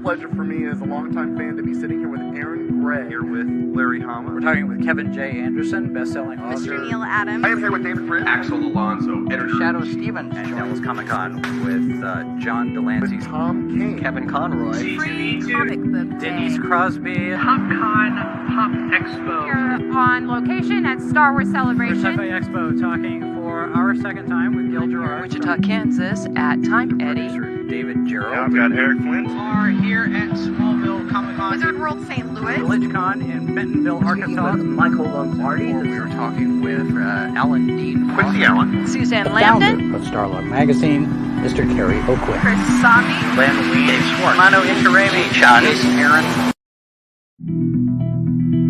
pleasure for me as a longtime fan to be sitting here with Aaron Gray. Here with Larry Hama. We're talking with Kevin J. Anderson, best-selling author. Mr. Neil Adams. I am here with David Britt. Axel Alonso, editor. Shadow Stevens. And Devil's Comic-Con with John Delancey. With Tom King. Kevin Conroy. Free comic book day. Denise Crosby. PopCon Pop Expo. Here on location at Star Wars Celebration. Cafe Expo, talking for our second time with Gil Gerard. Wichita, Kansas at Time Eddie. Producer David Gerald. I've got Eric Flint. Are here at Smallville Comic-Con. Wizard World St. Louis. VillageCon in Bentonville, Arkansas. Michael Lombardi. We were talking with Alan Dean. Quincy Allen. Suzanne Landon. Of Starlog Magazine, Mr. Kerry Oakwood. Chris Sami. Len Lee. Dave Schwartz. Mano Inkarami. Jason Aaron.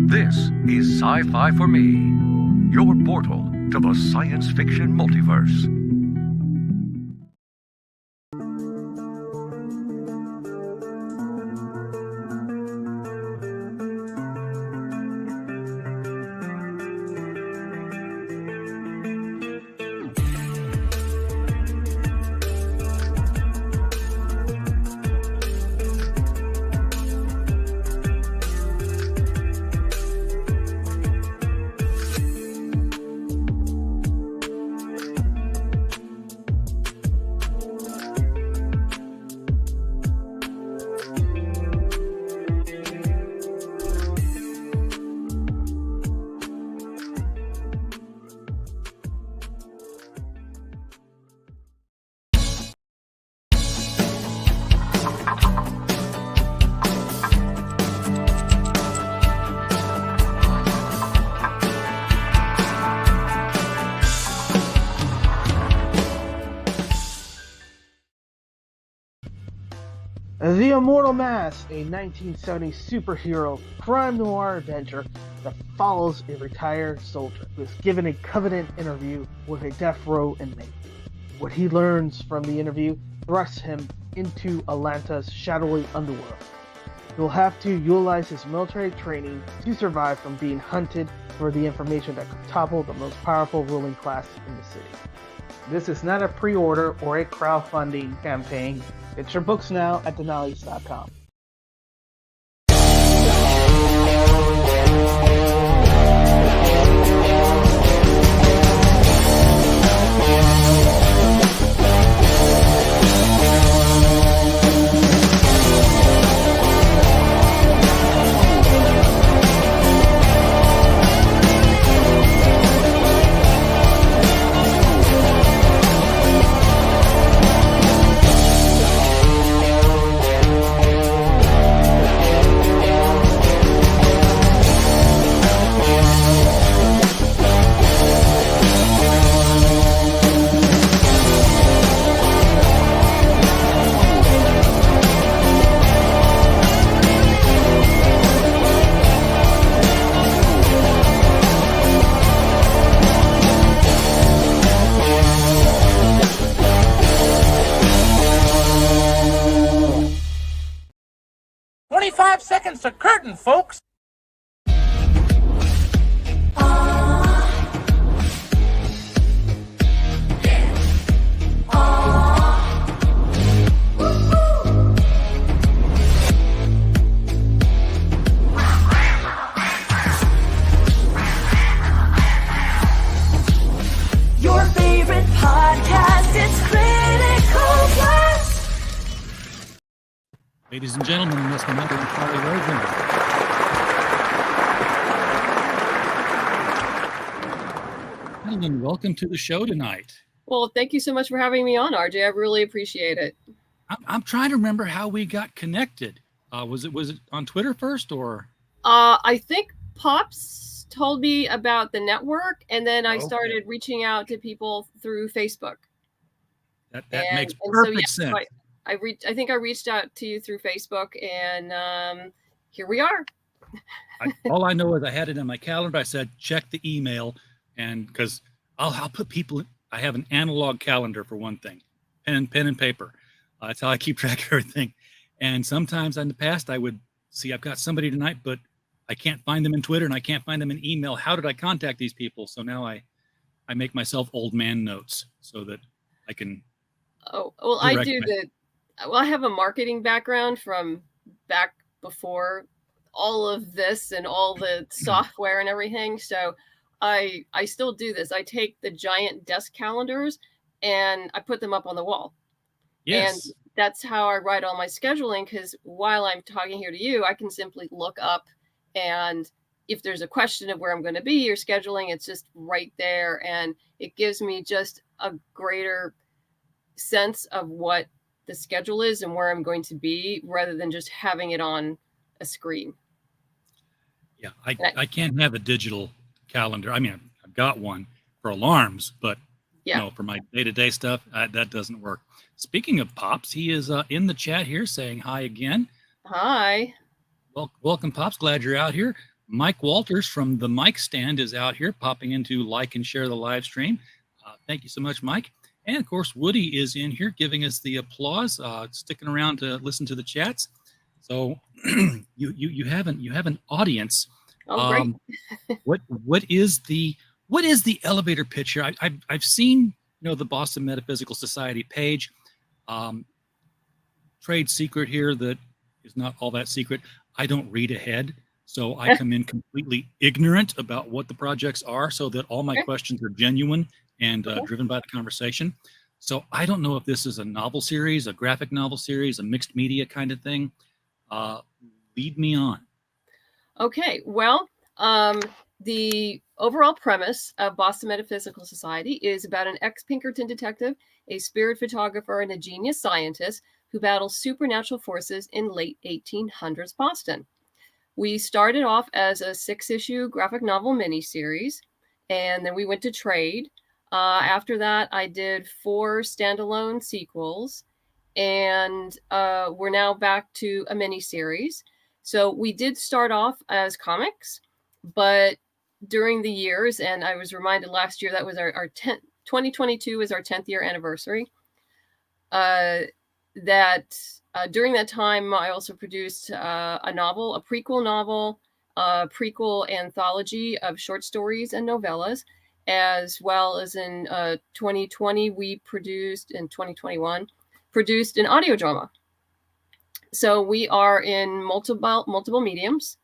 This is Sci-Fi for Me, your portal to the science fiction multiverse. The Immortal Mask, a 1970s superhero crime noir adventure that follows a retired soldier who is given a covenant interview with a death row inmate. What he learns from the interview thrusts him into Atlanta's shadowy underworld. He'll have to utilize his military training to survive from being hunted for the information that could topple the most powerful ruling class in the city. This is not a pre-order or a crowdfunding campaign. Get your books now at denali's.com. Seconds to curtain, folks. Your favorite podcast, it's Critical Blast. Ladies and gentlemen, Mr. Member and Charlie Rosen. Madeleine, welcome to the show tonight. Well, thank you so much for having me on, RJ. I really appreciate it. I'm trying to remember how we got connected. Was it on Twitter first, or? I think Pops told me about the network, and then I started reaching out to people through Facebook. That makes perfect sense. I think I reached out to you through Facebook, and here we are. All I know is I had it in my calendar. I said, check the email, and because I'll put people. I have an analog calendar for one thing, pen and paper. That's how I keep track of everything. And sometimes in the past, I would see I've got somebody tonight, but I can't find them in Twitter and I can't find them in email. How did I contact these people? So now I make myself old man notes so that I can. Oh, well, I do I have a marketing background from back before all of this and all the software and everything. So I still do this. I take the giant desk calendars and I put them up on the wall. Yes. And that's how I write all my scheduling, because while I'm talking here to you, I can simply look up, and if there's a question of where I'm going to be or scheduling, it's just right there. And it gives me just a greater sense of what the schedule is and where I'm going to be, rather than just having it on a screen. Yeah, I can't have a digital calendar. I mean, I've got one for alarms, but for my day-to-day stuff, that doesn't work. Speaking of Pops, he is in the chat here saying hi again. Hi. Welcome, Pops. Glad you're out here. Mike Walters from the Mic Stand is out here, popping in to like and share the live stream. Thank you so much, Mike. And of course, Woody is in here giving us the applause, sticking around to listen to the chats. So you have an audience. Oh, great. what is the elevator pitch here? I've seen the Boston Metaphysical Society page. Trade secret here that is not all that secret. I don't read ahead, so I come in completely ignorant about what the projects are, so that all my questions are genuine and driven by the conversation. So I don't know if this is a novel series, a graphic novel series, a mixed media kind of thing. Lead me on. Okay, well, the overall premise of Boston Metaphysical Society is about an ex-Pinkerton detective, a spirit photographer, and a genius scientist who battles supernatural forces in late 1800s Boston. We started off as a 6-issue graphic novel miniseries, and then we went to trade. After that, I did 4 standalone sequels, and we're now back to a miniseries. So we did start off as comics, but during the years, and I was reminded last year that was our 2022 was our 10th year anniversary. During that time, I also produced a novel, a prequel novel, a prequel anthology of short stories and novellas, as well as in 2020, we produced, in 2021, produced an audio drama. So we are in multiple mediums,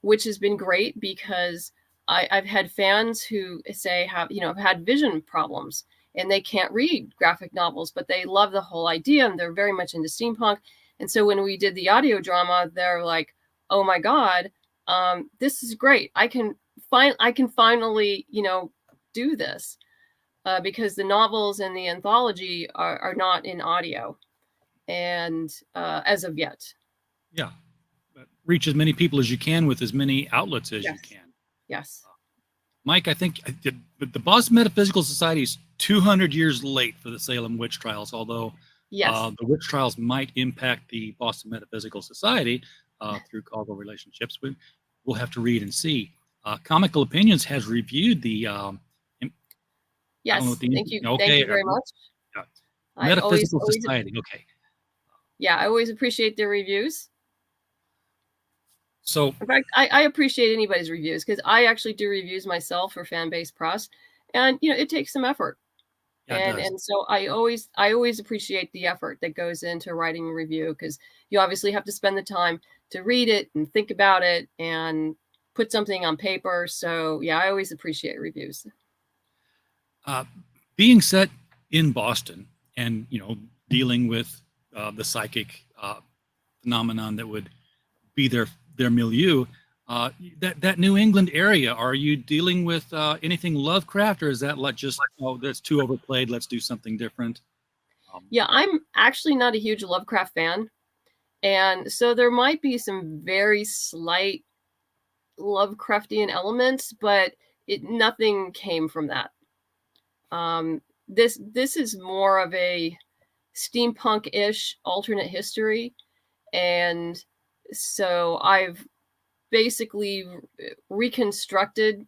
which has been great, because I've had fans who say have had vision problems and they can't read graphic novels, but they love the whole idea and they're very much into steampunk. And so when we did the audio drama, they're like, "Oh my God, this is great! I can finally do this," because the novels and the anthology are not in audio, and as of yet. Yeah, reach as many people as you can with as many outlets as you can. Yes. Mike, I think the Boston Metaphysical Society is 200 years late for the Salem witch trials, although the witch trials might impact the Boston Metaphysical Society through causal relationships. We'll have to read and see. Comical Opinions has reviewed the... yes, thank you. Okay, thank you very much. Metaphysical Society, okay. Yeah, I always appreciate their reviews. So, in fact, I appreciate anybody's reviews, because I actually do reviews myself for Fan-Based Press, and it takes some effort. Yeah, and so I always appreciate the effort that goes into writing a review, because you obviously have to spend the time to read it and think about it and put something on paper. So yeah, I always appreciate reviews. Being set in Boston and dealing with the psychic phenomenon that would be their milieu, that New England area, are you dealing with anything Lovecraft, or is that just, that's too overplayed, let's do something different? Yeah, I'm actually not a huge Lovecraft fan, and so there might be some very slight Lovecraftian elements, but nothing came from that. This is more of a steampunk-ish alternate history, and so I've basically reconstructed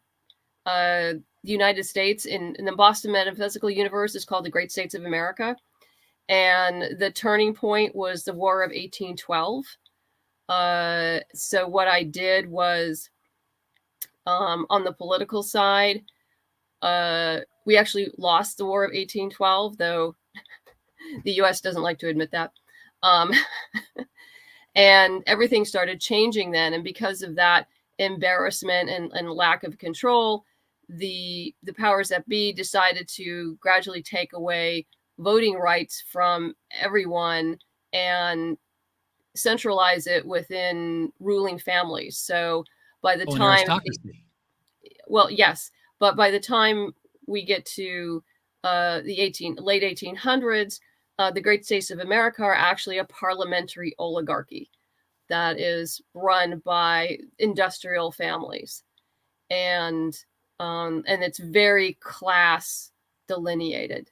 the United States in the Boston Metaphysical universe is called the Great States of America, and the turning point was the War of 1812. So what I did was, on the political side, we actually lost the War of 1812, though the U.S. doesn't like to admit that. And everything started changing then. And because of that embarrassment and lack of control, the powers that be decided to gradually take away voting rights from everyone and centralize it within ruling families. So by the time, well, yes, but by the time we get to the late 1800s, the great states of America are actually a parliamentary oligarchy that is run by industrial families, and it's very class delineated.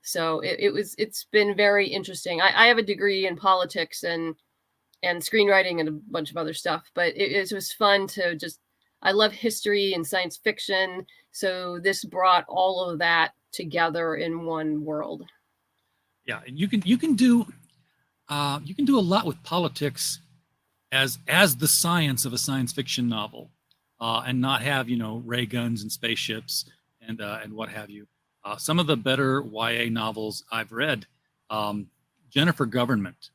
So it's been very interesting. I have a degree in politics and screenwriting and a bunch of other stuff, but it was fun to just, I love history and science fiction. So this brought all of that together in one world. Yeah, and you can do a lot with politics as the science of a science fiction novel, and not have ray guns and spaceships and what have you. Some of the better YA novels I've read, Jennifer Government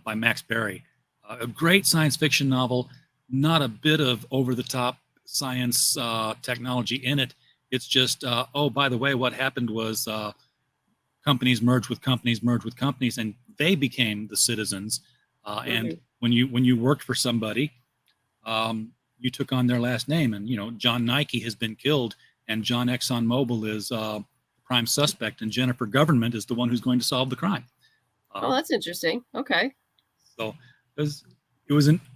by Max Berry, a great science fiction novel, not a bit of over-the-top science technology in it. It's just, oh, by the way, what happened was companies merged with companies, and they became the citizens. And when you worked for somebody, you took on their last name. And John Nike has been killed, and John ExxonMobil is prime suspect, and Jennifer Government is the one who's going to solve the crime. Oh, that's interesting. Okay. So it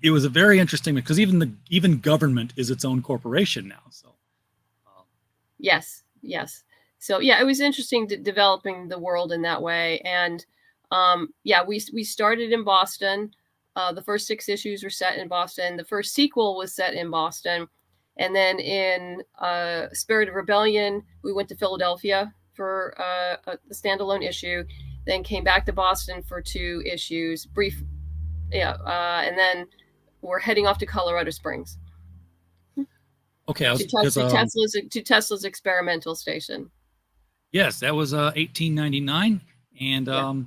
was a very interesting, because even government is its own corporation now. So. Yes. So yeah, it was interesting developing the world in that way. And we started in Boston. The first 6 issues were set in Boston. The first sequel was set in Boston. And then in Spirit of Rebellion, we went to Philadelphia for a standalone issue, then came back to Boston for 2 issues, and then we're heading off to Colorado Springs. Okay, to Tesla's experimental station. Yes, that was 1899, and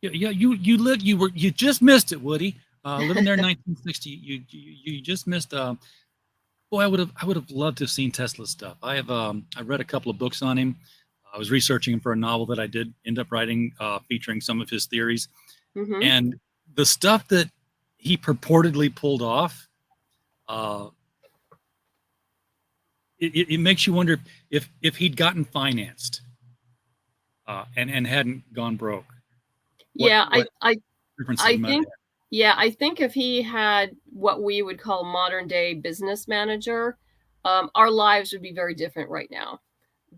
you just missed it, Woody. Living there in 1960, you just missed. Boy, I would have loved to have seen Tesla's stuff. I read a couple of books on him. I was researching him for a novel that I did end up writing, featuring some of his theories, and the stuff that he purportedly pulled off. It makes you wonder if he'd gotten financed and hadn't gone broke. I think if he had what we would call modern day business manager, our lives would be very different right now,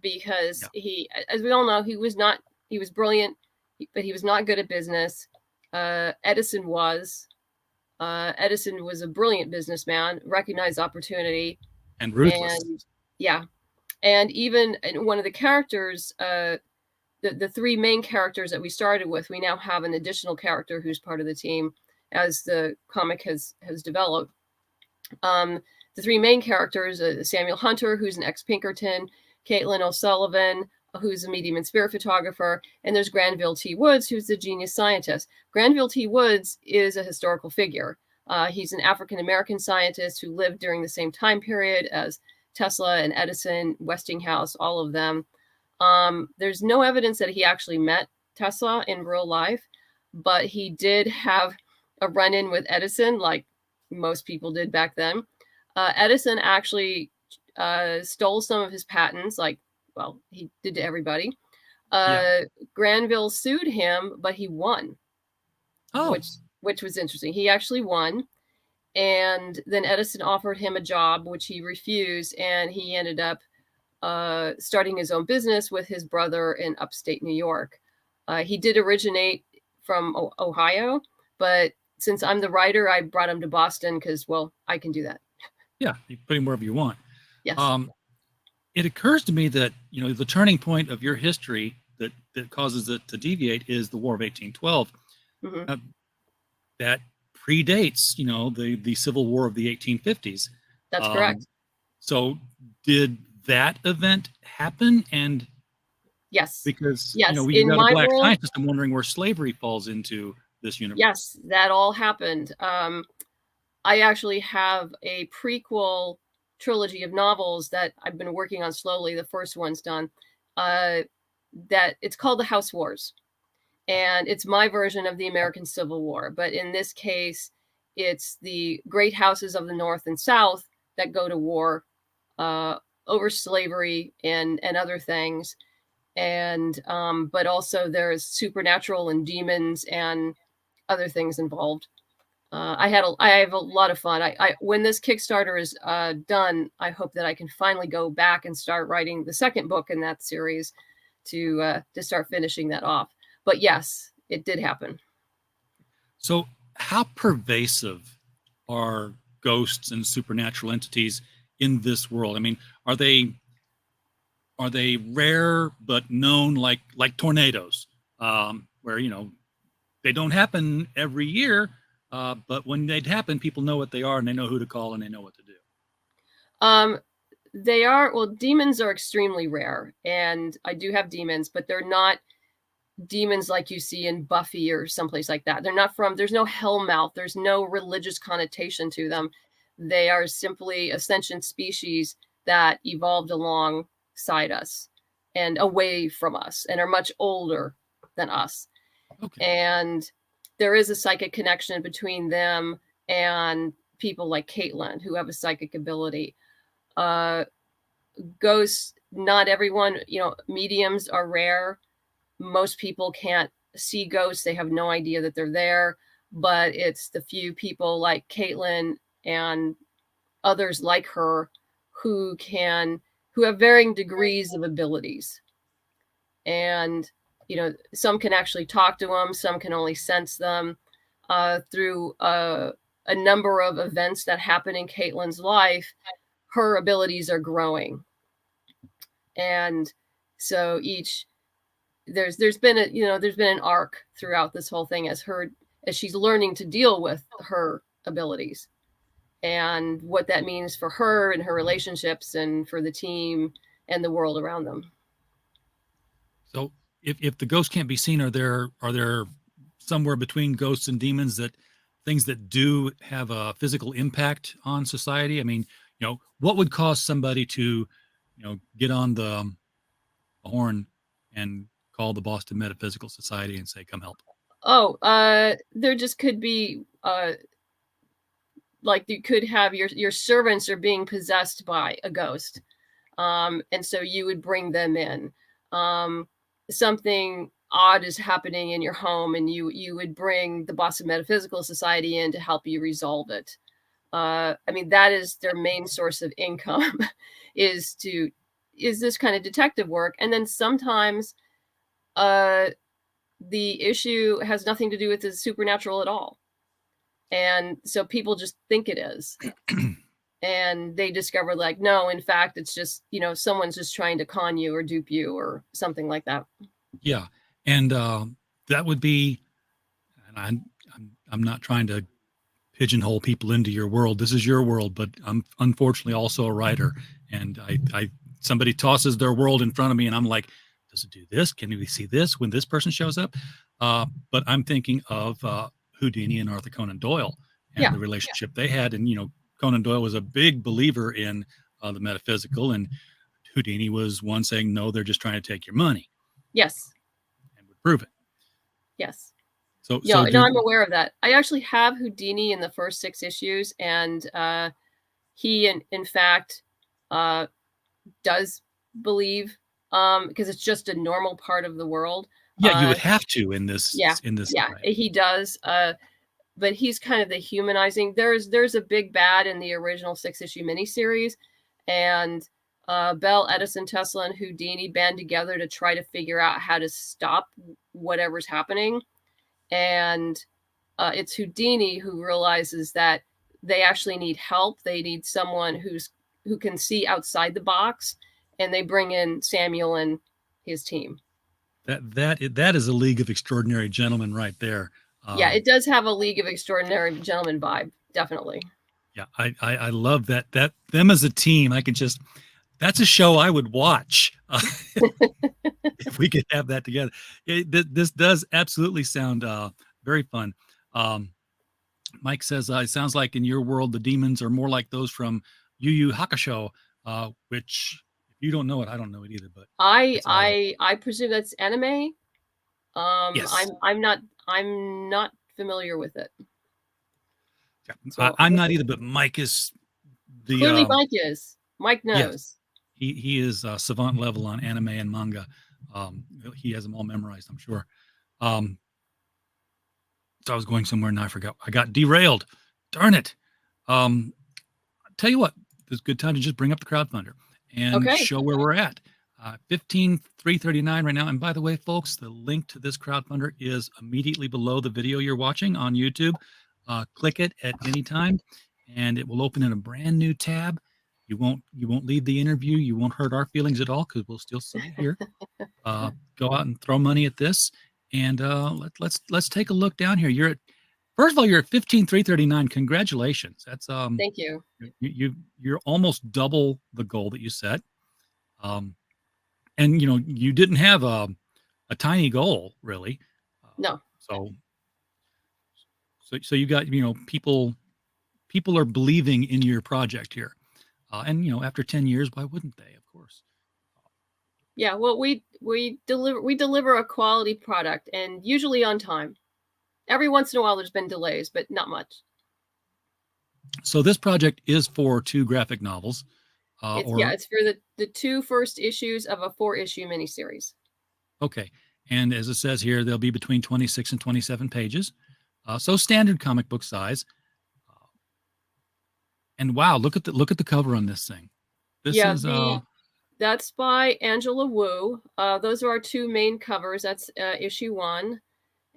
because he, as we all know, he was brilliant, but he was not good at business. Edison was a brilliant businessman, recognized opportunity, and ruthless. And even one of the characters, the 3 main characters that we started with, we now have an additional character who's part of the team as the comic has developed. The 3 main characters, Samuel Hunter, who's an ex-Pinkerton, Caitlin O'Sullivan, who's a medium and spirit photographer, and there's Granville T. Woods, who's the genius scientist. Granville T. Woods is a historical figure. He's an African-American scientist who lived during the same time period as Tesla and Edison, Westinghouse, all of them. There's no evidence that he actually met Tesla in real life, but he did have a run-in with Edison, like most people did back then. Edison actually stole some of his patents, he did to everybody. Granville sued him, but he won. Which was interesting. He actually won. And then Edison offered him a job, which he refused, and he ended up starting his own business with his brother in upstate New York. He did originate from Ohio, but since I'm the writer, I brought him to Boston because, well, I can do that. Yeah, you put him wherever you want. Yes. It occurs to me that the turning point of your history that causes it to deviate is the War of 1812. That predates, the Civil War of the 1850s. That's correct. So did that event happen? And yes, because yes. We got a black scientist. I'm wondering where slavery falls into this universe? Yes, that all happened. I actually have a prequel trilogy of novels that I've been working on slowly. The first one's done. That it's called The House Wars, and it's my version of the American Civil War. But in this case, it's the great houses of the North and South that go to war over slavery and other things. And but also there's supernatural and demons and other things involved. I have a lot of fun. I when this Kickstarter is done, I hope that I can finally go back and start writing the second book in that series to start finishing that off. But yes, it did happen. So how pervasive are ghosts and supernatural entities in this world? I mean, are they rare but known like tornadoes, where, you know, they don't happen every year, but when they happen, people know what they are and they know who to call and they know what to do? They are, well, demons are extremely rare, and I do have demons, but they're not demons like you see in Buffy or someplace like that. They're not there's no hellmouth. There's no religious connotation to them. They are simply a sentient species that evolved alongside us and away from us and are much older than us. Okay. And there is a psychic connection between them and people like Caitlin who have a psychic ability. Ghosts, not everyone, you know, mediums are rare. Most people can't see ghosts. They have no idea that they're there, but it's the few people like Caitlin and others like her who have varying degrees of abilities. And, you know, some can actually talk to them. Some can only sense them through a number of events that happen in Caitlin's life. Her abilities are growing. And so there's been an arc throughout this whole thing as she's learning to deal with her abilities and what that means for her and her relationships and for the team and the world around them. So if the ghosts can't be seen, are there somewhere between ghosts and demons things that do have a physical impact on society? I mean, you know, what would cause somebody to, you know, get on the horn and call the Boston Metaphysical Society and say, come help? Oh, there just could be, like you could have your servants are being possessed by a ghost. And so you would bring them in. Something odd is happening in your home and you would bring the Boston Metaphysical Society in to help you resolve it. I mean, that is their main source of income is this kind of detective work. And then sometimes the issue has nothing to do with the supernatural at all. And so people just think it is. And they discover like, no, in fact, it's just, you know, someone's just trying to con you or dupe you or something like that. Yeah. And that would be, and I'm not trying to pigeonhole people into your world. This is your world, but I'm unfortunately also a writer. And somebody tosses their world in front of me and I'm like, does it do this? Can we see this when this person shows up? But I'm thinking of Houdini and Arthur Conan Doyle and the relationship they had. And, you know, Conan Doyle was a big believer in the metaphysical, and Houdini was one saying, no, they're just trying to take your money. Yes. And would prove it. Yes. So I'm aware of that. I actually have Houdini in the first 6 issues, and he, in fact, does believe, because it's just a normal part of the world. Yeah, you would have to in this. Yeah, right? He does. But he's kind of the humanizing. There's a big bad in the original 6-issue miniseries, and Bell, Edison, Tesla, and Houdini band together to try to figure out how to stop whatever's happening. And it's Houdini who realizes that they actually need help. They need someone who can see outside the box, and they bring in Samuel and his team. That is a League of Extraordinary Gentlemen right there. Yeah, it does have a League of Extraordinary Gentlemen vibe, definitely. Yeah, I love that them as a team. That's a show I would watch if we could have that together. This does absolutely sound very fun. Mike says, it sounds like in your world, the demons are more like those from Yu Yu Hakusho, which if you don't know it, I don't know it either. But I presume that's anime. Yes. I'm not familiar with it. Yeah. So I'm not either, but Mike is the clearly Mike is. Mike knows. Yes. He is savant level on anime and manga. He has them all memorized, I'm sure. So I was going somewhere and I forgot. I got derailed. Darn it. Tell you what, it's a good time to just bring up the crowdfunder and show where we're at. 15,339 right now. And by the way, folks, the link to this crowdfunder is immediately below the video you're watching on YouTube. Click it at any time, and it will open in a brand new tab. You won't leave the interview. You won't hurt our feelings at all because we'll still see it here. Go out and throw money at this, and let's take a look down here. First of all, you're at 15,339. Congratulations. That's thank you. You're almost double the goal that you set. And you didn't have a tiny goal really. No. So you got people are believing in your project here. And after 10 years, why wouldn't they? Of course. Yeah, well, we deliver a quality product, and usually on time. Every once in a while, there's been delays, but not much. So this project is for 2 graphic novels. It's for the 2 first issues of a 4-issue miniseries. Okay, and as it says here, they'll be between 26 and 27 pages. So standard comic book size. And wow, look at the cover on this thing. That's by Angela Wu. Those are our 2 main covers. That's issue 1,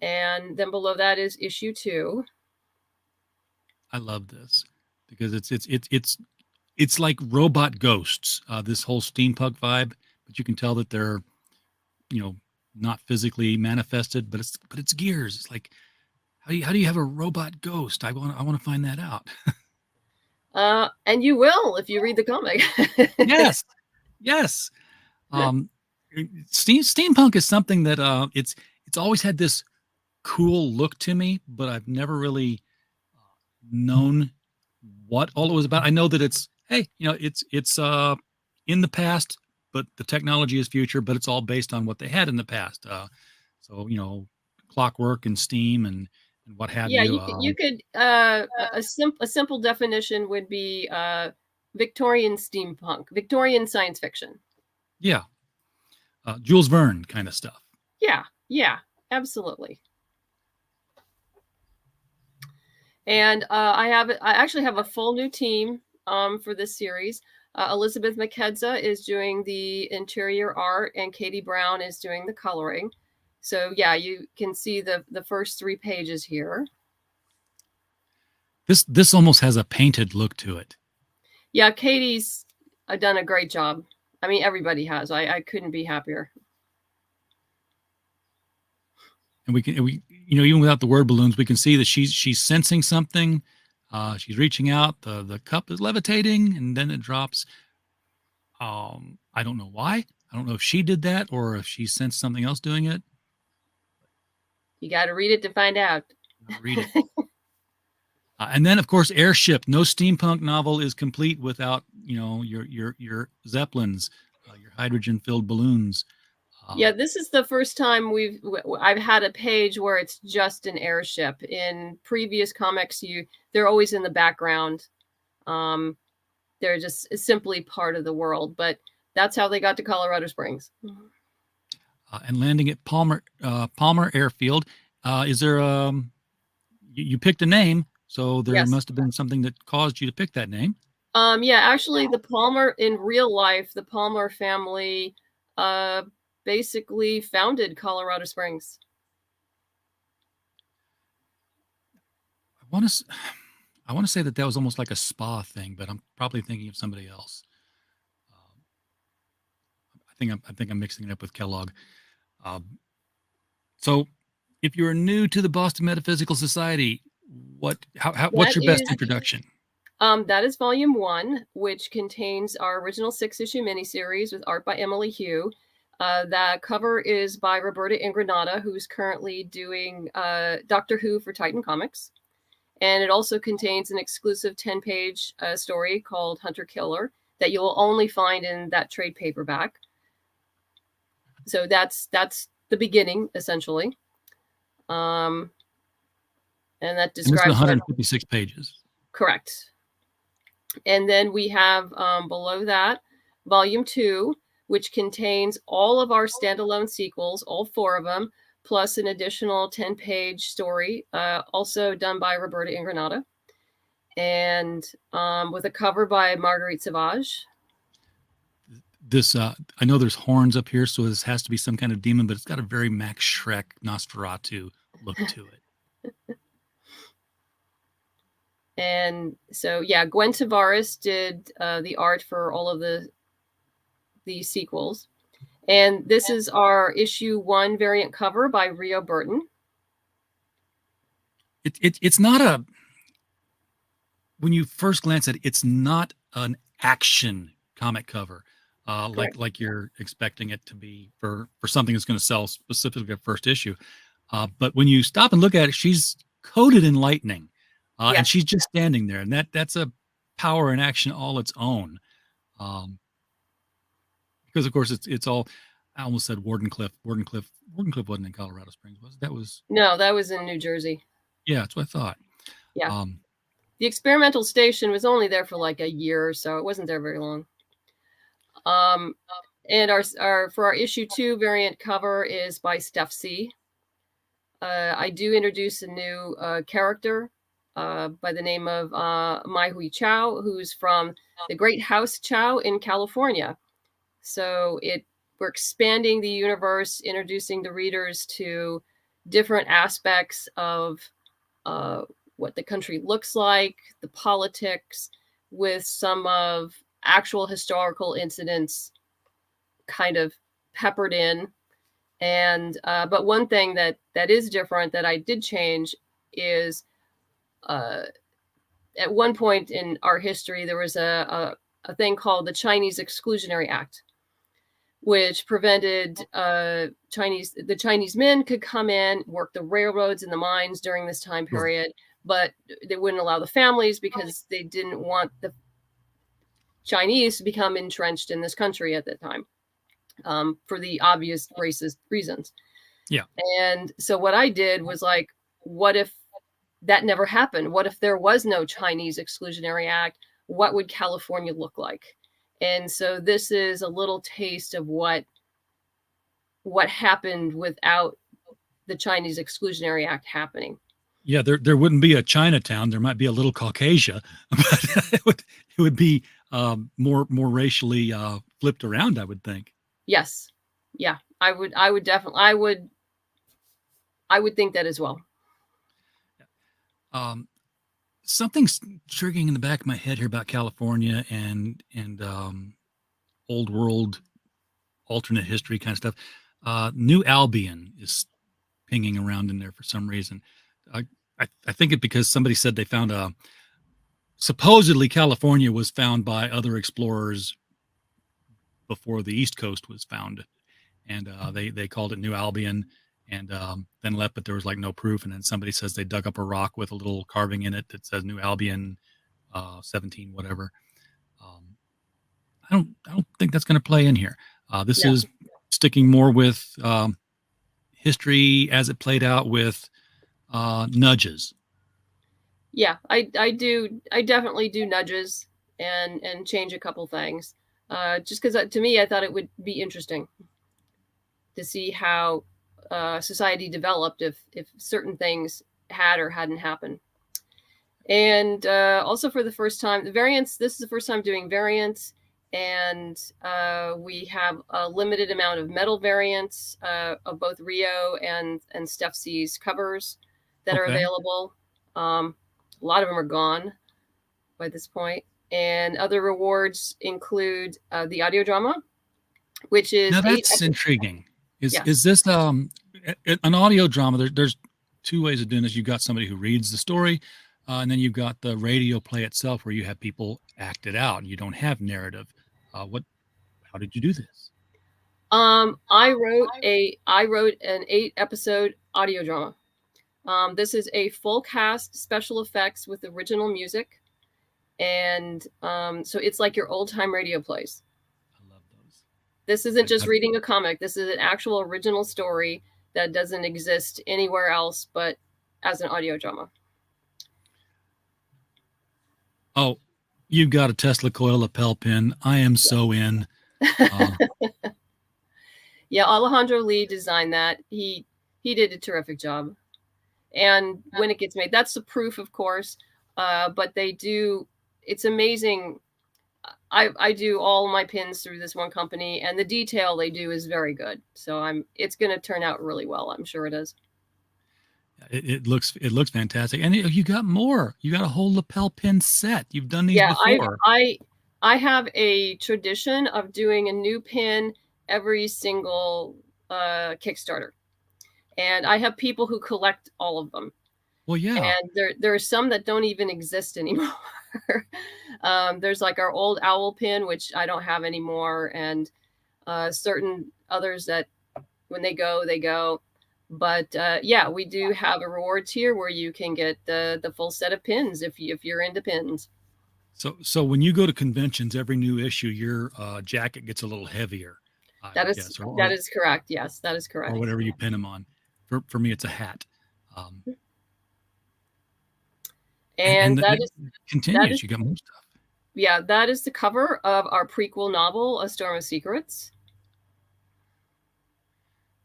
and then below that is issue 2. I love this because it's like robot ghosts. This whole steampunk vibe, but you can tell that they're, not physically manifested, but it's gears. It's like, how do you have a robot ghost? I want to find that out. And you will if you read the comic. Yes. Steampunk is something that it's always had this cool look to me, but I've never really known what all it was about. I know that it's in the past, but the technology is future, but it's all based on what they had in the past. So clockwork and steam and what have you. Yeah, you could a simple definition would be Victorian steampunk, Victorian science fiction. Yeah. Jules Verne kind of stuff. Yeah, absolutely. And I actually have a full new team for this series. Elizabeth McKedza is doing the interior art, and Katie Brown is doing the coloring. So yeah, you can see the first 3 pages here. This almost has a painted look to it. Yeah, Katie's done a great job. I mean, everybody has. I couldn't be happier. And we even without the word balloons, we can see that she's sensing something. She's reaching out. The cup is levitating, and then it drops. I don't know why. I don't know if she did that or if she sensed something else doing it. You got to read it to find out. Read it. And then, of course, Airship. No steampunk novel is complete without your zeppelins, your hydrogen-filled balloons. Yeah, this is the first time I've had a page where it's just an airship. In previous comics, they're always in the background. They're just simply part of the world. But that's how they got to Colorado Springs. And landing at Palmer Airfield. Is there you picked a name, so there must have been something that caused you to pick that name. Yeah, actually, in real life, the Palmer family basically founded Colorado Springs. I want to say that was almost like a spa thing, but I'm probably thinking of somebody else. I think I'm mixing it up with Kellogg. So, if you're new to the Boston Metaphysical Society, what's your best introduction? That is volume 1, which contains our original 6-issue miniseries with art by Emily Hugh. That cover is by Roberta Ingranata, who's currently doing Doctor Who for Titan Comics. And it also contains an exclusive 10-page story called Hunter Killer that you'll only find in that trade paperback. So that's the beginning, essentially. And that describes... And it's 156 pages. Correct. And then we have below that, Volume 2, which contains all of our standalone sequels, all 4 of them, plus an additional 10-page story, also done by Roberta Ingranata, and with a cover by Marguerite Sauvage. This, I know there's horns up here, so this has to be some kind of demon, but it's got a very Max Schreck, Nosferatu look to it. And so, yeah, Gwen Tavares did the art for all of the sequels. And this is our issue 1 variant cover by Rio Burton. It's not a, when you first glance at it, it's not an action comic cover like you're expecting it to be for something that's going to sell specifically at first issue. But when you stop and look at it, she's coated in lightning. And she's just standing there, and that's a power in action all its own. Because of course it's all. I almost said Wardenclyffe. Wardenclyffe wasn't in Colorado Springs, was it? That was in New Jersey. Yeah, that's what I thought. Yeah. The experimental station was only there for like a year or so. It wasn't there very long. And our for our issue 2 variant cover is by Steph C. I do introduce a new character by the name of Mai Hui Chow, who's from the Great House Chow in California. So we're expanding the universe, introducing the readers to different aspects of what the country looks like, the politics, with some of actual historical incidents kind of peppered in. And but one thing that is different that I did change is at one point in our history, there was a thing called the Chinese Exclusionary Act, which prevented the Chinese men could come in, work the railroads and the mines during this time period, but they wouldn't allow the families because they didn't want the Chinese to become entrenched in this country at that time, for the obvious racist reasons. Yeah. And so what I did was like, what if that never happened? What if there was no Chinese Exclusionary Act? What would California look like? And so this is a little taste of what happened without the Chinese Exclusionary Act happening. Yeah, there wouldn't be a Chinatown. There might be a little Caucasia, but it would be more racially flipped around, I would think. Yes. Yeah. I would definitely think that as well. Something's triggering in the back of my head here about California and old world alternate history kind of stuff. New Albion is pinging around in there for some reason. I think it because somebody said they found supposedly California was found by other explorers before the East Coast was found, and they called it New Albion, and then left, but there was like no proof. And then somebody says they dug up a rock with a little carving in it that says New Albion 17 whatever. I don't think that's going to play in here. This is sticking more with history as it played out with nudges. Yeah, I definitely do nudges and change a couple things. Just because to me, I thought it would be interesting to see how society developed if certain things had or hadn't happened. And also for the first time, the variants, this is the first time doing variants, and we have a limited amount of metal variants of both Rio and Steph C's covers that are available. A lot of them are gone by this point. And other rewards include the audio drama, which is... Now that's intriguing. Is this an audio drama? There's two ways of doing this. You've got somebody who reads the story, and then you've got the radio play itself where you have people act it out and you don't have narrative. How did you do this? I wrote an 8-episode audio drama. This is a full cast, special effects with original music, and so it's like your old time radio plays. I love those. This isn't just reading a comic. This is an actual original story that doesn't exist anywhere else but as an audio drama. Oh, you've got a Tesla coil lapel pin. I am so in. Yeah, Alejandro Lee designed that. He did a terrific job. And when it gets made, that's the proof, of course. But they do. It's amazing. I do all my pins through this one company, and the detail they do is very good. So it's going to turn out really well. I'm sure it is. It looks fantastic. And you got more. You got a whole lapel pin set. You've done these before. I have a tradition of doing a new pin every single Kickstarter. And I have people who collect all of them. Well, yeah. And there are some that don't even exist anymore. There's like our old owl pin, which I don't have anymore. And certain others that when they go, they go. But yeah, we do have a reward tier where you can get the full set of pins if you're into pins. So when you go to conventions, every new issue, your jacket gets a little heavier. That is correct. Yes, that is correct. Or whatever you pin them on. For me, it's a hat. And that continues. You got more stuff. Yeah, that is the cover of our prequel novel, A Storm of Secrets.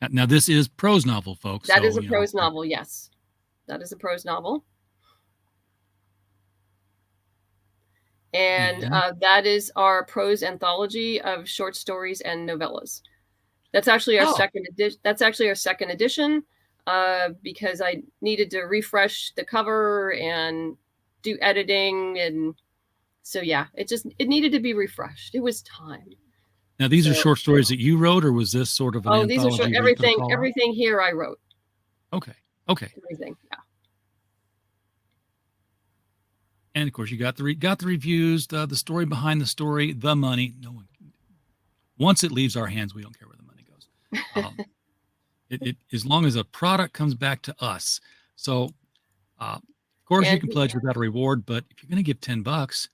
Now this is prose novel, folks. That is a prose novel, yes. That is a prose novel. And that is our prose anthology of short stories and novellas. That's actually our second edition. That's actually our second edition because I needed to refresh the cover and do editing, and so yeah, it needed to be refreshed. It was time. Now these are short stories that you wrote, or was this sort of an anthology? These are short. Everything here I wrote. Okay. Everything, yeah. And of course, you got the reviews, the story behind the story, the money. No one. Once it leaves our hands, we don't care where the money goes. It as long as a product comes back to us. So, of course, you can pledge without a reward, but if you're going to give $10,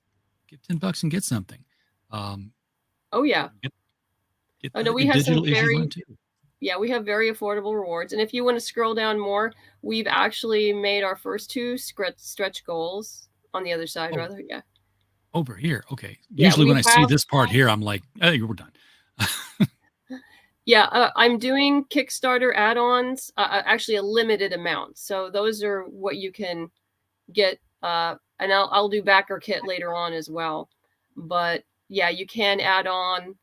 give $10 and get something. Oh yeah. We have some we have very affordable rewards. And if you want to scroll down more, we've actually made our first 2 stretch goals on the other side, rather. Yeah. Over here. Okay. Usually when I see this part here, I'm like, hey, we're done. Yeah. I'm doing Kickstarter add-ons, actually a limited amount. So those are what you can get. And I'll do backer kit later on as well. But yeah, you can add on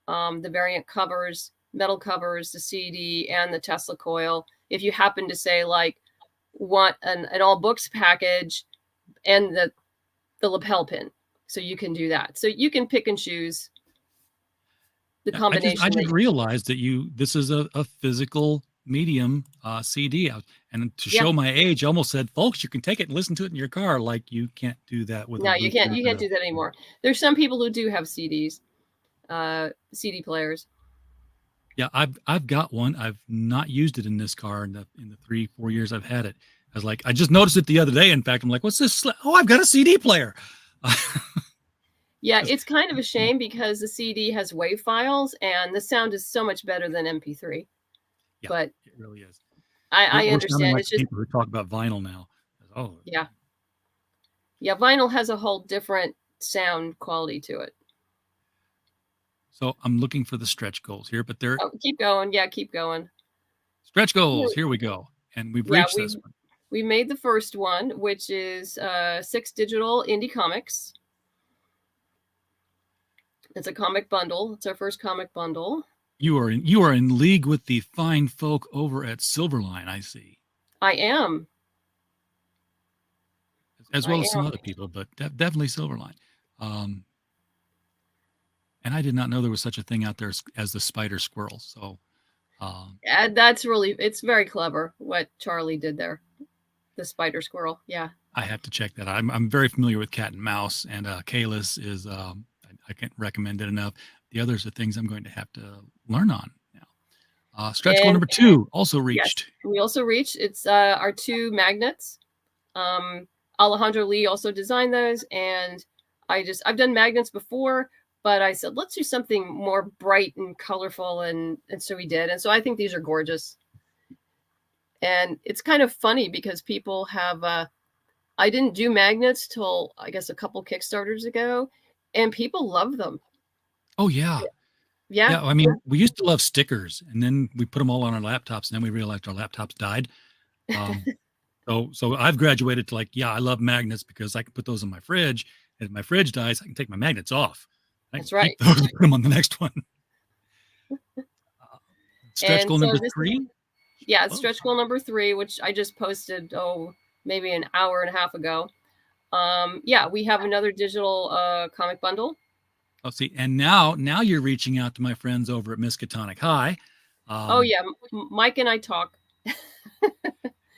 the variant covers, metal covers, the CD, and the Tesla coil. If you happen to say like want an all books package and the lapel pin, so you can do that. So you can pick and choose the combination. I just realized that this is a physical medium CD, and to show my age, I almost said, folks, you can take it and listen to it in your car. Like you can't do that with. No, you can't do that anymore. There's some people who do have CDs, CD players. Yeah, I've got one. I've not used it in this car in the 3-4 years I've had it. I was like, I just noticed it the other day. In fact, I'm like, what's this? Oh, I've got a CD player. Yeah, it's kind of a shame because the CD has WAV files and the sound is so much better than MP3. Yeah, but it really is. I understand. Like it's just people who talk about vinyl now. Oh, yeah. Vinyl has a whole different sound quality to it. So I'm looking for the stretch goals here, but they're keep going. Yeah, keep going. Stretch goals. Here we go, and we've reached this one. We made the first one, which is 6 digital indie comics. It's a comic bundle. It's our first comic bundle. You are in league with the fine folk over at Silverline, I see. I am. As well as some other people, but definitely Silverline. And I did not know there was such a thing out there as the spider squirrel. So it's very clever what Charlie did there. The spider squirrel. Yeah. I have to check that out. I'm very familiar with Cat and Mouse, and Kalis is I can't recommend it enough. The others are things I'm going to have to learn on Stretch goal number 2 also reached. Yes, we also reached. It's our 2 magnets. Alejandro Lee also designed those, and I've done magnets before, but I said let's do something more bright and colorful, and so we did. And so I think these are gorgeous. And it's kind of funny because people have I didn't do magnets till I guess a couple Kickstarters ago, and people love them. Oh yeah. Yeah, I mean, we used to love stickers, and then we put them all on our laptops, and then we realized our laptops died. So I've graduated to I love magnets because I can put those in my fridge. And if my fridge dies, I can take my magnets off. That's right. Those and put them on the next one. Stretch goal number 3. Yeah, stretch goal number 3, which I just posted maybe an hour and a half ago. We have another digital comic bundle. Oh, see, and now you're reaching out to my friends over at Miskatonic High. Mike and I talk.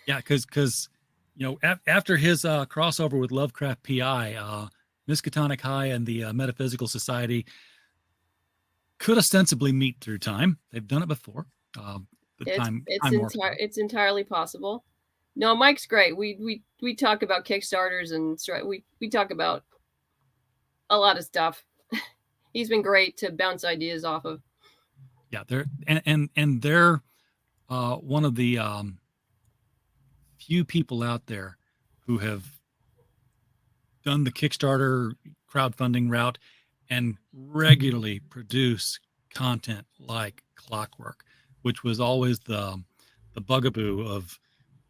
Yeah, because after his crossover with Lovecraft PI, Miskatonic High and the Metaphysical Society could ostensibly meet through time. They've done it before. It's entirely possible. No, Mike's great. We talk about Kickstarters, and we talk about a lot of stuff. He's been great to bounce ideas off of. Yeah, they're one of the few people out there who have done the Kickstarter crowdfunding route and regularly produce content like clockwork, which was always the bugaboo of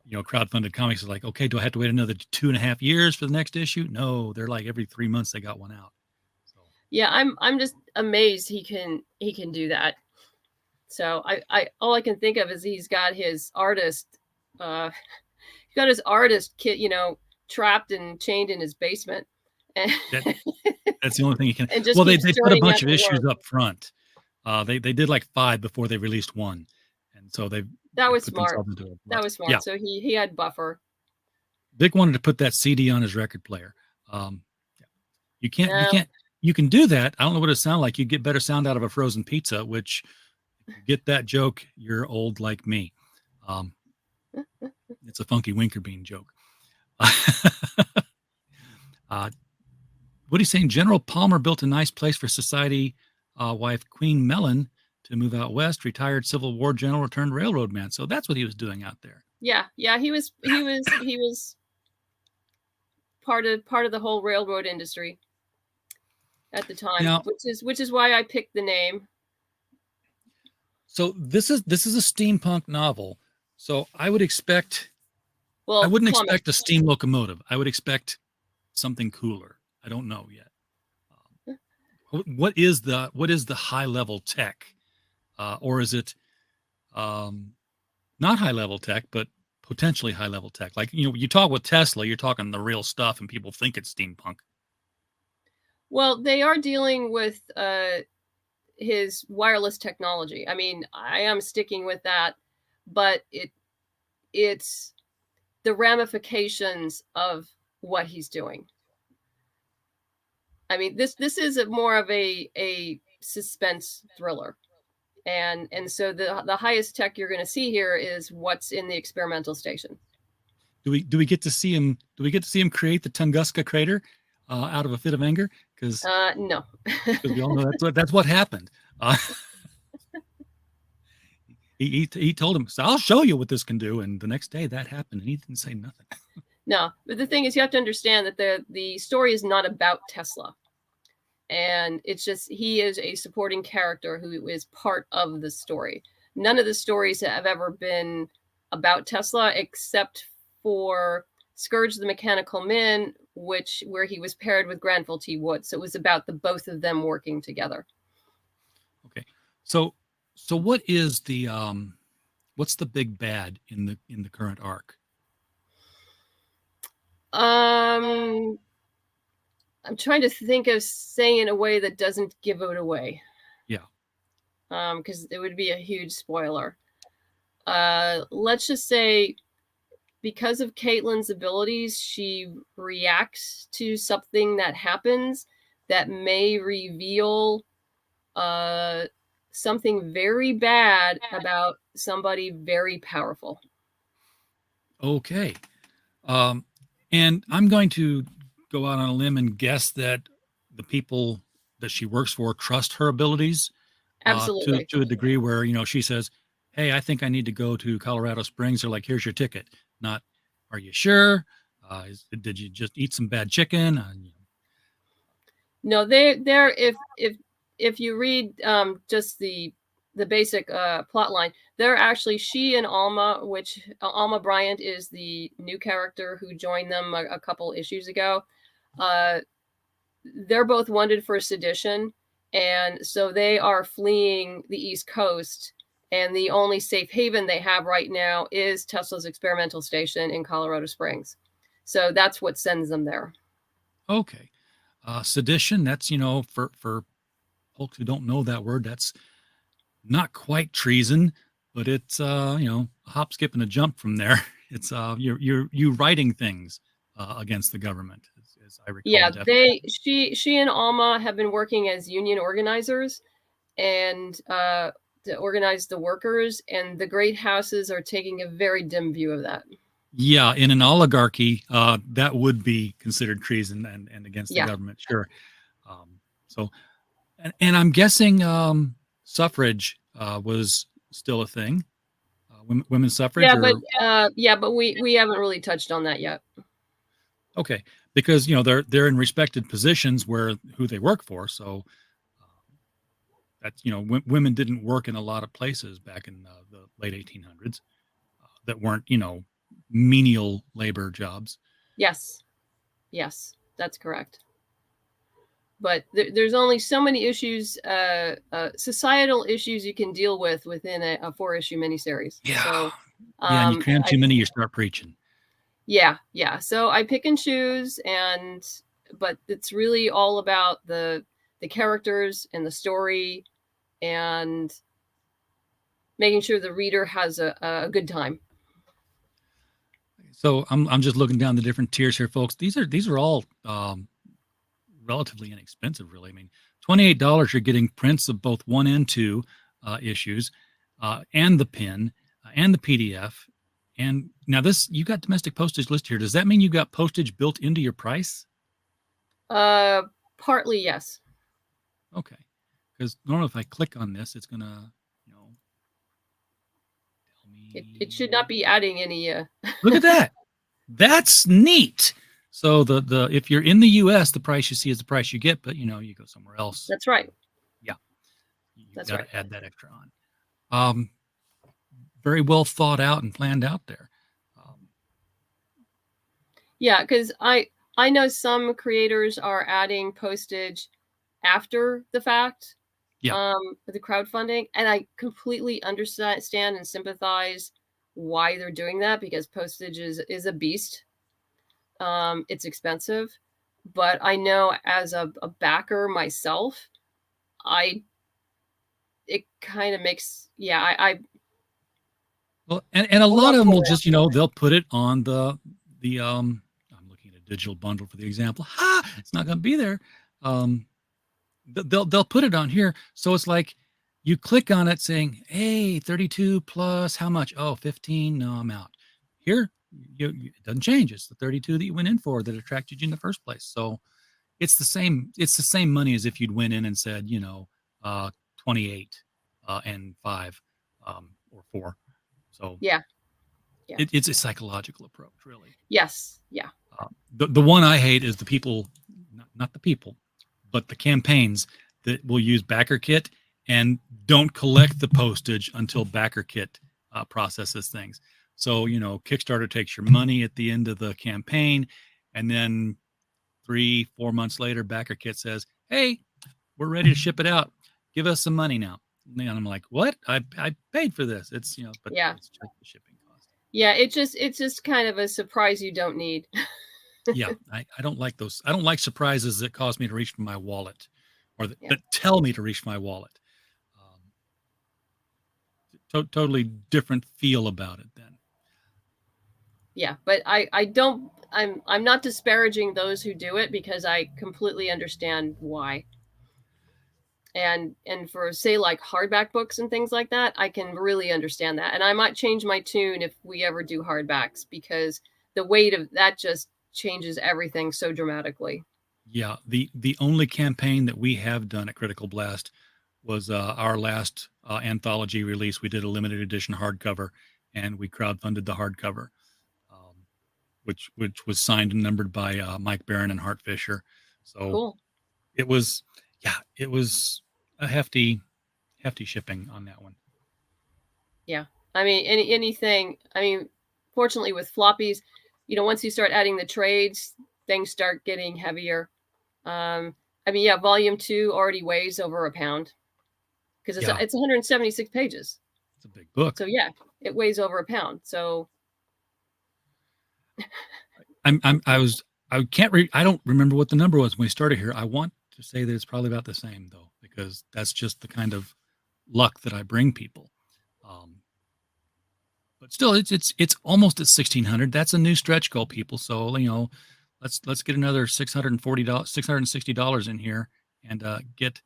crowdfunded comics. Is like, okay, do I have to wait another 2.5 years for the next issue? No, they're like every 3 months they got one out. Yeah, I'm just amazed he can do that. So I all I can think of is he's got his artist kit, trapped and chained in his basement. That's the only thing he can. They put a bunch of issues up front. They did like 5 before they released one, and so that was smart. That was smart. Yeah. So he had buffer. Vic wanted to put that CD on his record player. You can't. You can do that. I don't know what it sounds like. You get better sound out of a frozen pizza, which, if you get that joke, you're old like me. It's a funky Winker Bean joke. What are you saying? General Palmer built a nice place for society wife Queen Mellon to move out west. Retired Civil War general, returned railroad man. So that's what he was doing out there. Yeah. He was part of the whole railroad industry at the time, now, which is why I picked the name. So this is a steampunk novel. So I would expect. Well, I wouldn't expect a steam locomotive. I would expect something cooler. I don't know yet. What is the high level tech, or is it not high level tech, but potentially high level tech? Like you talk with Tesla, you're talking the real stuff, and people think it's steampunk. Well, they are dealing with his wireless technology. I mean, I am sticking with that, but it's the ramifications of what he's doing. I mean, this is more of a suspense thriller, and so the highest tech you're going to see here is what's in the experimental station. Do we get to see him? Do we get to see him create the Tunguska crater out of a fit of anger? Because no, because we all know that's what happened. He told him, so I'll show you what this can do, and the next day that happened, and he didn't say nothing. No, but the thing is, you have to understand that the story is not about Tesla, and it's just he is a supporting character who is part of the story. None of the stories have ever been about Tesla, except for Scourge the Mechanical Man, where he was paired with Granville T. Wood. So it was about the both of them working together. Okay, so what is the what's the big bad in the current arc? I'm trying to think of saying in a way that doesn't give it away. Yeah. Because it would be a huge spoiler. Let's just say, because of Caitlin's abilities, she reacts to something that happens that may reveal something very bad about somebody very powerful. Okay. And I'm going to go out on a limb and guess that the people that she works for trust her abilities Absolutely. to a degree where, she says, hey, I think I need to go to Colorado Springs. They're like, here's your ticket. Not, are you sure? Did you just eat some bad chicken? No, they're if you read just the basic plot line, they're actually she and Alma, which Alma Bryant is the new character who joined them a couple issues ago. They're both wanted for sedition, and so they are fleeing the East Coast. And the only safe haven they have right now is Tesla's experimental station in Colorado Springs. So that's what sends them there. Okay. Sedition, that's, for folks who don't know that word, that's not quite treason, but it's, a hop, skip, and a jump from there. It's you're writing things against the government, as I recall. Yeah, she and Alma have been working as union organizers and to organize the workers, and the great houses are taking a very dim view of that. Yeah, in an oligarchy, that would be considered treason and against the government, sure. And I'm guessing suffrage was still a thing, women's suffrage. But we haven't really touched on that yet. Okay, because they're in respected positions who they work for, so. That's, women didn't work in a lot of places back in the late 1800s that weren't, menial labor jobs. Yes, that's correct. But there's only so many issues, societal issues you can deal with within a 4-issue miniseries. Yeah. So, and you cram too many, you start preaching. Yeah. So I pick and choose, but it's really all about the characters and the story and making sure the reader has a good time. So I'm just looking down the different tiers here, folks. These are all relatively inexpensive, really. I mean, $28, you're getting prints of both 1 and 2 issues, and the pin, and the PDF. And now you got domestic postage listed here. Does that mean you got postage built into your price? Partly, yes. Okay. Because normally if I click on this, it's gonna, tell me. It should not be adding any. Look at that. That's neat. So the if you're in the U.S., the price you see is the price you get, but you go somewhere else. That's right. Yeah. That's gotta right. Add that extra on. Very well thought out and planned out there. Yeah, because I know some creators are adding postage after the fact. Yeah. With the crowdfunding, and I completely understand and sympathize why they're doing that, because postage is a beast. It's expensive, but I know as a backer myself, it kind of makes well, and a lot of them will just they'll put it on the I'm looking at a digital bundle for the example. It's not going to be there. They'll put it on here, so it's like you click on it saying, hey, 32 plus how much? Oh, 15. No, I'm out. Here it doesn't change. It's the 32 that you went in for that attracted you in the first place. So it's the same money as if you'd went in and said 28 and 5 or 4. So yeah. It's a psychological approach, really. Yes. Yeah. The one I hate is the people, not the people, but the campaigns that will use BackerKit and don't collect the postage until BackerKit processes things. So, Kickstarter takes your money at the end of the campaign, and then 3-4 months later, BackerKit says, hey, we're ready to ship it out. Give us some money now. And I'm like, what? I paid for this. It's, but yeah. It's just the shipping cost. Yeah, it's just kind of a surprise you don't need. Yeah, I don't like those. I don't like surprises that cause me to reach for my wallet, or that tell me to reach my wallet. Totally different feel about it then. Yeah, but I'm not disparaging those who do it, because I completely understand why. And for, say, like hardback books and things like that, I can really understand that. And I might change my tune if we ever do hardbacks, because the weight of that just changes everything so dramatically. Yeah, the only campaign that we have done at Critical Blast was our last anthology release. We did a limited edition hardcover, and we crowdfunded the hardcover, which was signed and numbered by Mike Barron and Hart Fisher. So cool. It was a hefty shipping on that one. Yeah, I mean, anything. I mean, fortunately with floppies, once you start adding the trades, things start getting heavier. I mean, yeah, volume 2 already weighs over a pound, because it's 176 pages. It's a big book. So yeah, it weighs over a pound. So I don't remember what the number was when we started here. I want to say that it's probably about the same though, because that's just the kind of luck that I bring people. But still, it's almost at 1,600. That's a new stretch goal, people. So let's get another $660 in here and get,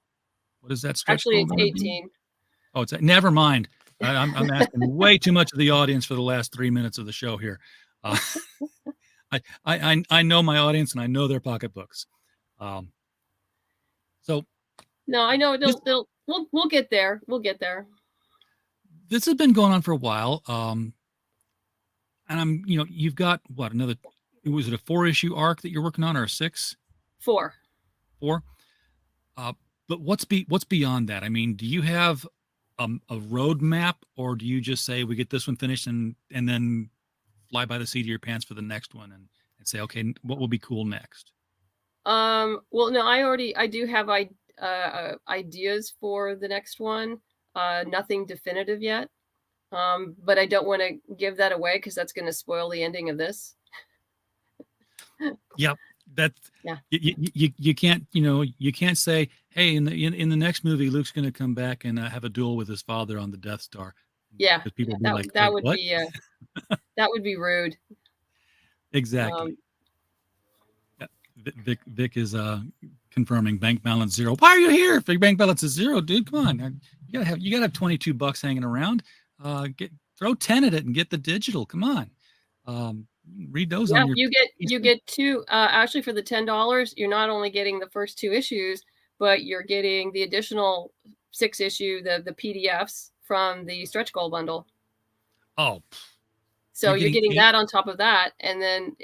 what is that stretch actually goal? It's 18. Oh, never mind. I'm asking way too much of the audience for the last 3 minutes of the show here. I know my audience and I know their pocketbooks. So no, I know we'll get there. We'll get there. This has been going on for a while. And you've got what, was it a 4-issue arc that you're working on, or a 6? 4. 4. But what's beyond that? I mean, do you have a roadmap, or do you just say we get this one finished and then fly by the seat of your pants for the next one and say, okay, what will be cool next? Well, no, I do have ideas for the next one. Nothing definitive yet. But I don't want to give that away because that's going to spoil the ending of this. Yep. You can't, you can't say, hey, in the next movie, Luke's going to come back and have a duel with his father on the Death Star. Yeah. People that, like, that would what? be, that would be rude. Exactly. Vic is confirming bank balance 0. Why are you here? If your bank balance is 0, dude, come on. You gotta have $22 hanging around. Throw 10 at it and get the digital. Come on. Read those on your. You get 2. Actually, for the $10, you're not only getting the first 2 issues, but you're getting the additional 6 issue, the PDFs from the stretch goal bundle. Oh. So you're getting that on top of that, and then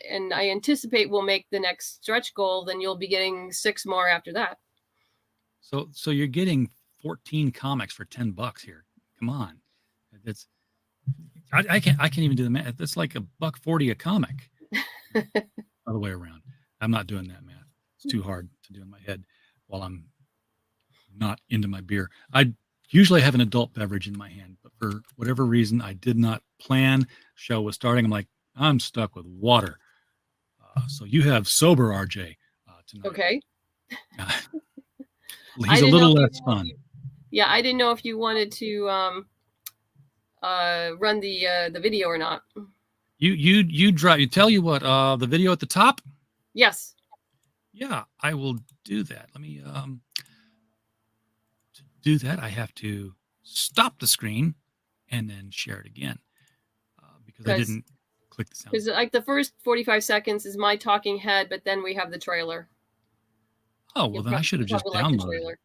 and I anticipate we'll make the next stretch goal, then you'll be getting 6 more after that. So you're getting 14 comics for $10 here. Come on. I can't even do the math. That's like $1.40 a comic. Other way around. I'm not doing that math. It's too hard to do in my head while I'm not into my beer. I usually have an adult beverage in my hand, but for whatever reason, I did not plan. Show was starting. I'm like, I'm stuck with water. So you have sober RJ tonight. Okay. He's a little less fun. Yeah, I didn't know if you wanted to run the video or not. You drive. You tell you what, the video at the top. Yes. Yeah, I will do that. Let me to do that. I have to stop the screen and then share it again because I didn't click the sound. Because like the first 45 seconds is my talking head, but then we have the trailer. Oh well, then I should have just downloaded it.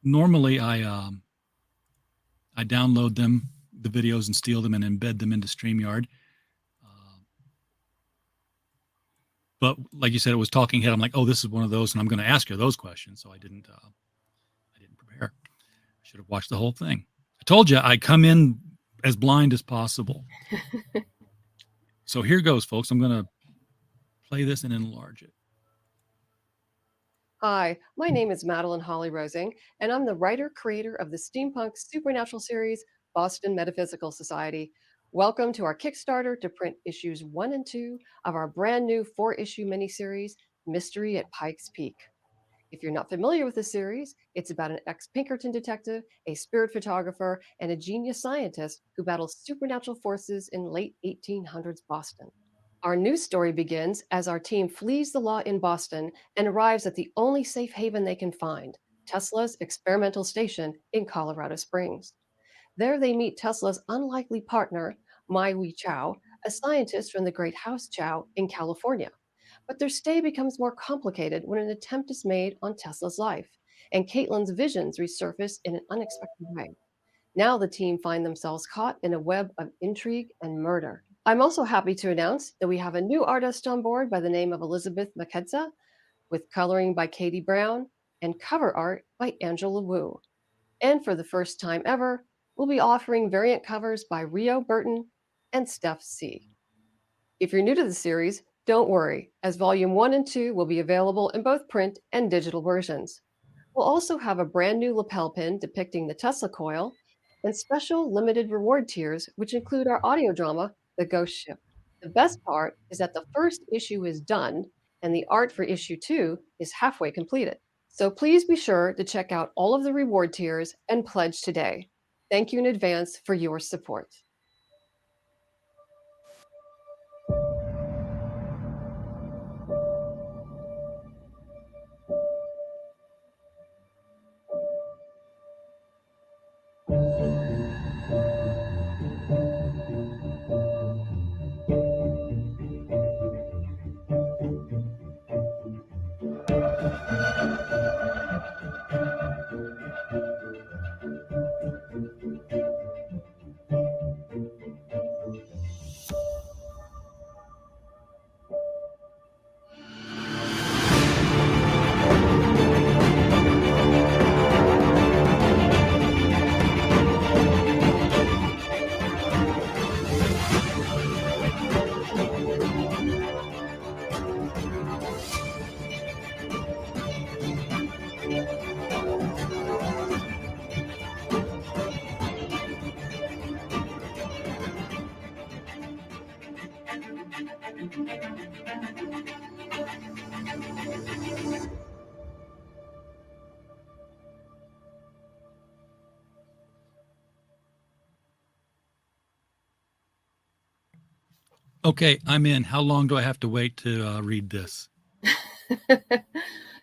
Normally, I download them, the videos, and steal them and embed them into StreamYard. But like you said, it was talking head. I'm like, oh, this is one of those, and I'm going to ask her those questions. So I didn't prepare. I should have watched the whole thing. I told you I come in as blind as possible. So here goes, folks. I'm going to play this and enlarge it. Hi, my name is Madeleine Holly Rosing, and I'm the writer-creator of the steampunk supernatural series, Boston Metaphysical Society. Welcome to our Kickstarter to print issues 1 and 2 of our brand new 4-issue miniseries, Mystery at Pike's Peak. If you're not familiar with the series, it's about an ex-Pinkerton detective, a spirit photographer, and a genius scientist who battles supernatural forces in late 1800s Boston. Our news story begins as our team flees the law in Boston and arrives at the only safe haven they can find, Tesla's experimental station in Colorado Springs. There they meet Tesla's unlikely partner, Mai Wei Chao, a scientist from the Great House Chao in California. But their stay becomes more complicated when an attempt is made on Tesla's life, and Caitlin's visions resurface in an unexpected way. Now the team find themselves caught in a web of intrigue and murder. I'm also happy to announce that we have a new artist on board by the name of Elizabeth Makedza, with coloring by Katie Brown and cover art by Angela Wu. And for the first time ever, we'll be offering variant covers by Rio Burton and Steph C. If you're new to the series, don't worry, as Volume 1 and 2 will be available in both print and digital versions. We'll also have a brand new lapel pin depicting the Tesla coil and special limited reward tiers, which include our audio drama, The Ghost Ship. The best part is that the first issue is done and the art for issue 2 is halfway completed. So please be sure to check out all of the reward tiers and pledge today. Thank you in advance for your support. Okay, I'm in. How long do I have to wait to read this?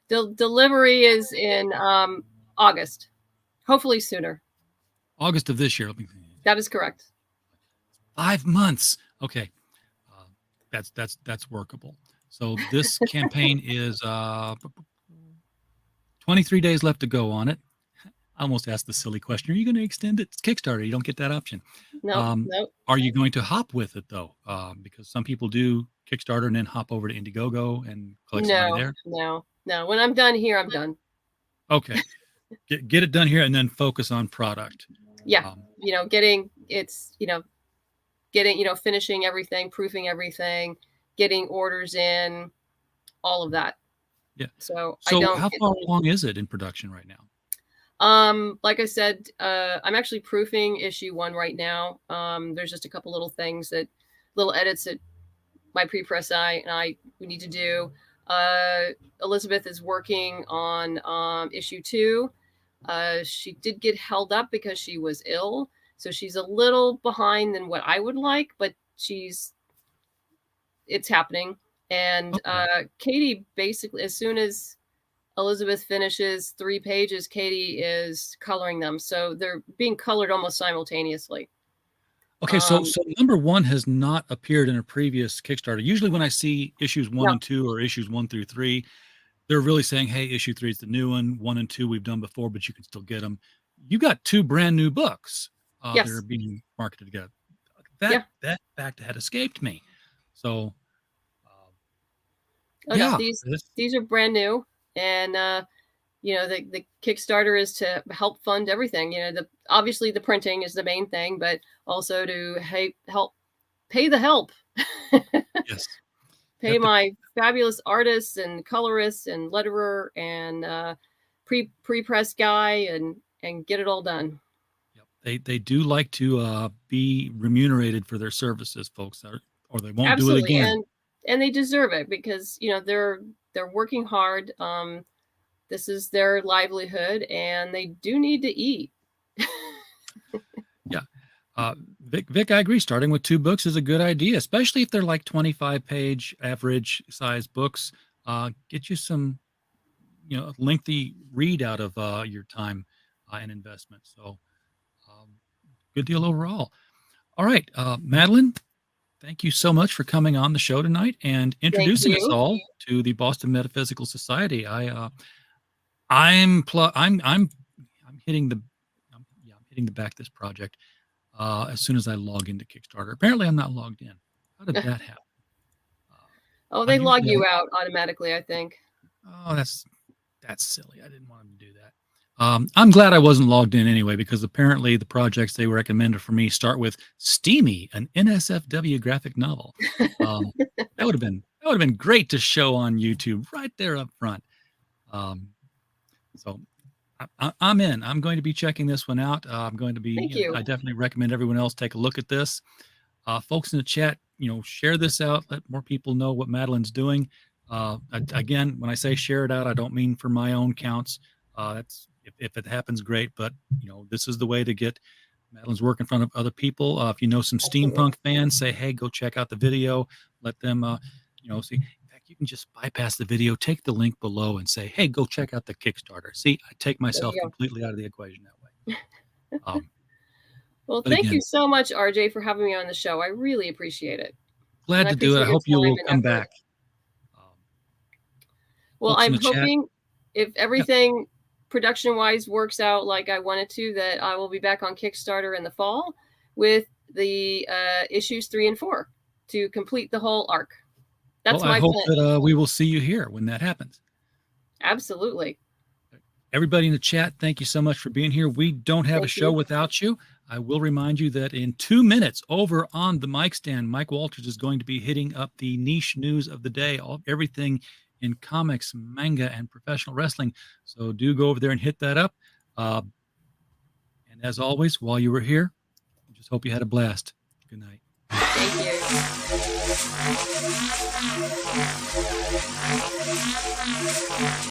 Delivery is in August, hopefully sooner. August of this year. That is correct. 5 months. Okay, that's workable. So this campaign is 23 days left to go on it. I almost asked the silly question: are you going to extend it? It's Kickstarter. You don't get that option. No, no. Are you going to hop with it though? Because some people do Kickstarter and then hop over to Indiegogo and collect some money there. No. When I'm done here, I'm done. Okay, get it done here and then focus on product. Yeah, finishing everything, proofing everything, getting orders in, all of that. Yeah. So how far along is it in production right now? Like I said, I'm actually proofing issue 1 right now. There's just a couple little edits that my pre-press we need to do. Elizabeth is working on issue 2. She did get held up because she was ill, so she's a little behind than what I would like, but it's happening. And Katie, basically, as soon as Elizabeth finishes 3 pages, Katie is coloring them. So they're being colored almost simultaneously. Okay, so number 1 has not appeared in a previous Kickstarter. Usually when I see issues 1 and 2 or issues 1 through 3, they're really saying, hey, issue 3 is the new one. 1 and 2 we've done before, but you can still get them. You got 2 brand new books that are being marketed together. That fact had escaped me. So, these are brand new. And, the Kickstarter is to help fund everything. Obviously the printing is the main thing, but also to help pay the help. Yes. Pay my fabulous artists and colorists and letterer and pre-press guy and get it all done. Yep. They do like to be remunerated for their services, folks, or they won't do it again. And they deserve it because, they're working hard. This is their livelihood and they do need to eat. Yeah. Vic, I agree. Starting with 2 books is a good idea, especially if they're like 25-page average size books. Get you some, lengthy read out of your time and investment. So, good deal overall. All right, Madeleine, thank you so much for coming on the show tonight and introducing us all to the Boston Metaphysical Society. I'm hitting the back of this project as soon as I log into Kickstarter. Apparently, I'm not logged in. How did that happen? They log you out automatically, I think. Oh, that's silly. I didn't want them to do that. I'm glad I wasn't logged in anyway, because apparently the projects they recommended for me start with Steamy, an NSFW graphic novel. That would have been great to show on YouTube right there up front. So I'm in. I'm going to be checking this one out. I'm going to be. I definitely recommend everyone else take a look at this. Folks in the chat, share this out. Let more people know what Madeleine's doing. Again, when I say share it out, I don't mean for my own counts. That's if it happens, great. But this is the way to get Madeleine's work in front of other people. If you know some steampunk fans, say, hey, go check out the video. Let them, see. In fact, you can just bypass the video, take the link below, and say, hey, go check out the Kickstarter. See, I take myself completely out of the equation that way. Well, thank you so much, RJ, for having me on the show. I really appreciate it. Glad to do it. I hope you will come back. Well, I'm hoping if everything production-wise works out like I wanted to, that I will be back on Kickstarter in the fall with the issues 3 and 4 to complete the whole arc. That's my plan. I hope that we will see you here when that happens. Absolutely. Everybody in the chat, thank you so much for being here. We don't have a show without you. I will remind you that in 2 minutes over on the mic stand, Mike Walters is going to be hitting up the niche news of the day, everything in comics, manga, and professional wrestling. So do go over there and hit that up. And as always, while you were here, I just hope you had a blast. Good night. Thank you.